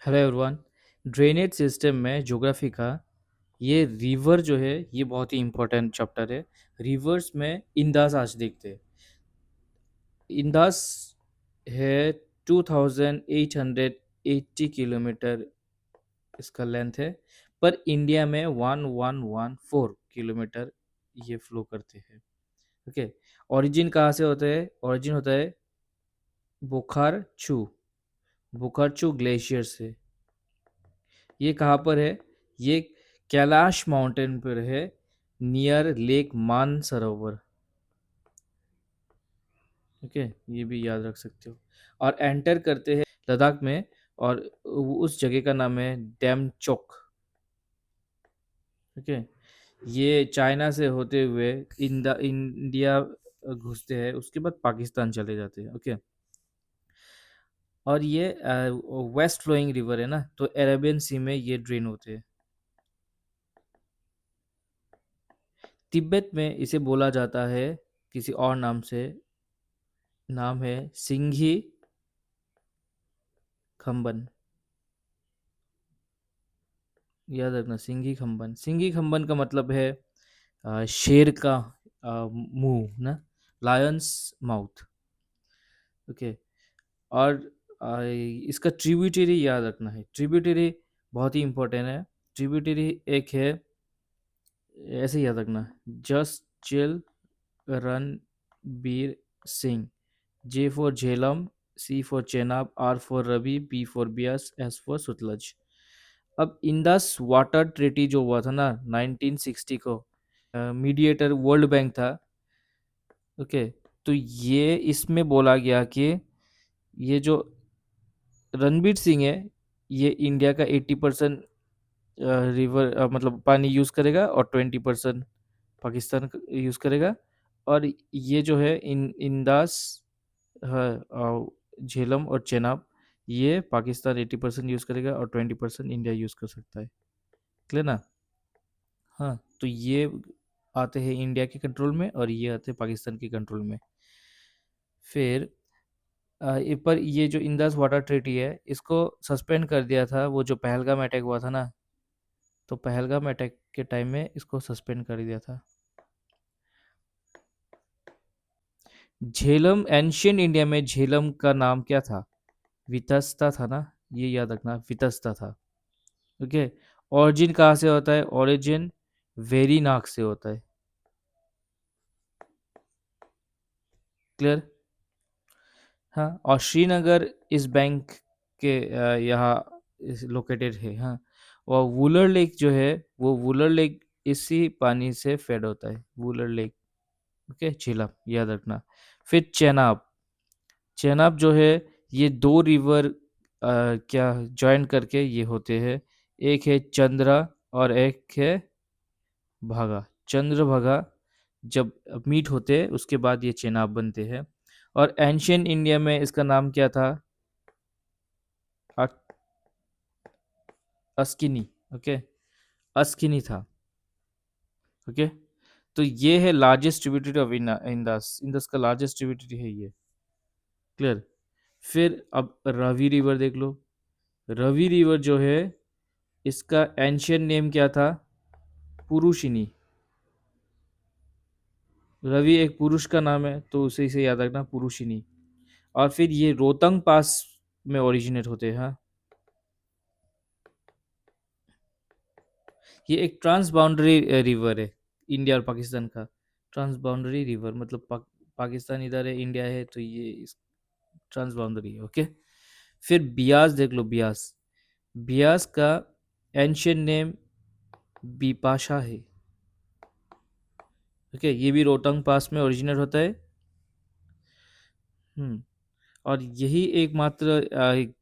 Hello everyone. Drainage system में geography का ये रिवर जो है ये बहुत ही इम्पोर्टेंट चैप्टर है। रिवर्स में इंदास आज देखते हैं। इंदास है 2880 किलोमीटर इसका लेंथ है, पर इंडिया में 1114 किलोमीटर ये फ्लो करते हैं। ओके। ओरिजिन कहाँ से होता है? ओरिजिन होता है बोखारचू बोखारचू ग्लेशियर से। ये कहाँ पर है? ये कैलाश माउंटेन पर है, नियर लेक मानसरोवर। ओके, ये भी याद रख सकते हो। और एंटर करते हैं लद्दाख में, और उस जगह का नाम है डेमचोक। ओके। ये चाइना से होते हुए इंडिया घुसते हैं, उसके बाद पाकिस्तान चले जाते हैं। ओके। और ये वेस्ट फ्लोइंग रिवर है ना, तो अरेबियन सी में ये ड्रेन होते हैं। तिब्बत में इसे बोला जाता है किसी और नाम से, नाम है सिंघी खंबन। याद रखना, सिंघी खंबन। सिंघी खंबन का मतलब है शेर का मुंह ना, लायंस माउथ। ओके। और इसका ट्रिब्यूटरी याद रखना है। ट्रिब्यूटरी बहुत ही इंपॉर्टेंट है। ट्रिब्यूटरी एक है, ऐसे याद रखना, just chill Ranbir Singh. J for Jhelum, C for Chenab, R for Ravi, B for Beas, S for Sutlej. अब इंडस वाटर ट्रीटी जो हुआ था ना 1960 को, मीडिएटर वर्ल्ड बैंक था। ओके। तो ये इसमें बोला गया कि ये जो रणबीर सिंह है, ये इंडिया का 80% रिवर मतलब पानी यूज करेगा, और 20% पाकिस्तान यूज करेगा। और ये जो है इंदास, हाँ, झेलम और चेनाब, ये पाकिस्तान 80% यूज करेगा और 20% इंडिया यूज कर सकता है। क्लियर ना? हाँ, तो ये आते हैं इंडिया के कंट्रोल में, और ये आते हैं पाकिस्तान के कंट्रोल में। फिर पर ये जो इंदस वाटर ट्रीटी है, इसको सस्पेंड कर दिया था वो जो पहलगाम अटैक हुआ था ना, तो पहलगाम अटैक के टाइम में इसको सस्पेंड कर दिया था। झेलम, एंशियंट इंडिया में झेलम का नाम क्या था? वितस्ता था ना, ये याद रखना, वितस्ता था। ओके। ओरिजिन कहाँ से होता है? ओरिजिन वेरीनाग से होता है। क्लियर? हाँ, और श्रीनगर इस बैंक के यहाँ लोकेटेड है। हाँ, और वुलर लेक जो है, वो वुलर लेक इसी पानी से फेड होता है, वुलर लेक। ओके, झेलम याद रखना। फिर चेनाब। चेनाब जो है, ये दो रिवर क्या जॉइन करके ये होते हैं। एक है चंद्रा और एक है भागा। चंद्रभागा जब मीट होते हैं, उसके बाद ये चेनाब बनते हैं। और एंशियंट इंडिया में इसका नाम क्या था? अस्किनी। ओके, अस्किनी था। ओके। तो ये है largest tributary of Indus. Indus का लार्जेस्ट ट्रिब्यूटरी है ये। क्लियर? फिर अब रवि रिवर देख लो। रवि रिवर जो है, इसका एंशियंट नेम क्या था? पुरुषिनी। रवि एक पुरुष का नाम है, तो उसे इसे याद रखना, पुरुषिनी। और फिर ये रोहतांग पास में ओरिजिनेट होते हैं। हाँ, ये एक ट्रांस बाउंड्री रिवर है, इंडिया और पाकिस्तान का। ट्रांस बाउंड्री रिवर मतलब पाकिस्तान इधर है, इंडिया है, तो ये ट्रांस बाउंड्री है। ओके। फिर बियास देख लो, बियास। बियास का एंशियंट नेम बिपाशा है। ओके, ये भी रोहतांग पास में ओरिजिनेट होता है। हम्म। और यही एकमात्र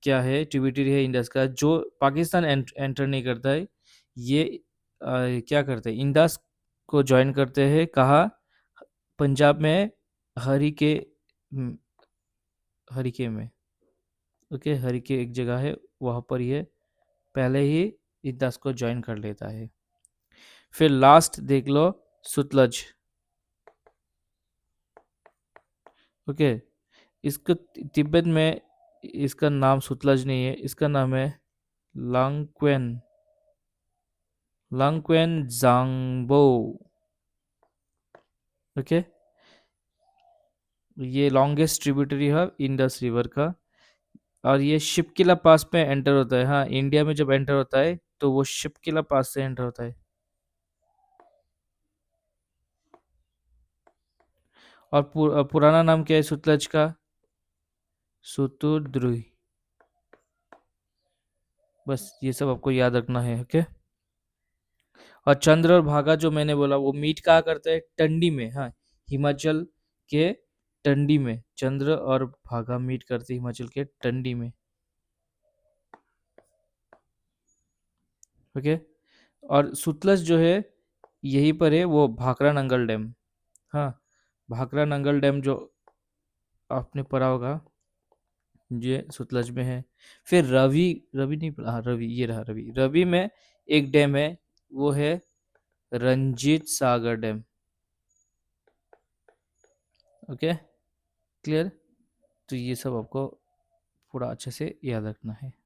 क्या है, ट्रिब्यूटरी है इंडस का, जो पाकिस्तान एंटर नहीं करता है। ये क्या करते हैं, इंडस को ज्वाइन करते हैं। कहाँ? पंजाब में हरिके, हम्म, हरिके में। ओके, हरिके एक जगह है, वहाँ पर ये पहले ही इंडस को ज्वाइन कर लेता है। फिर लास्ट देख लो, सुतलज। ओके। इसको तिब्बत में इसका नाम सुतलज नहीं है, इसका नाम है लांगक्वेन, लांगक्वेन जांगबो। ओके, ये लॉन्गेस्ट ट्रिब्यूटरी है इंडस रिवर का, और ये शिपकिला पास में एंटर होता है। हाँ, इंडिया में जब एंटर होता है तो वो शिपकिला पास से एंटर होता है। और पुराना नाम क्या है सतलज का? सुतुद्रुई। बस ये सब आपको याद रखना है। ओके। और चंद्र और भागा जो मैंने बोला वो मीट कहाँ करते हैं? टंडी में। हाँ, हिमाचल के टंडी में चंद्र और भागा मीट करते हैं, हिमाचल के टंडी में। ओके। और सुतलज जो है यहीं पर है, वो भाखड़ा नंगल डैम। हाँ, भाखड़ा नंगल डैम जो आपने पढ़ा होगा, ये सुतलज में है। फिर रवि, रवि नहीं पढ़ा, हाँ रवि, ये रहा रवि। रवि में एक डैम है, वो है Ranjit Sagar dam. Okay, clear? तो ये सब आपको पूरा अच्छे से याद रखना है।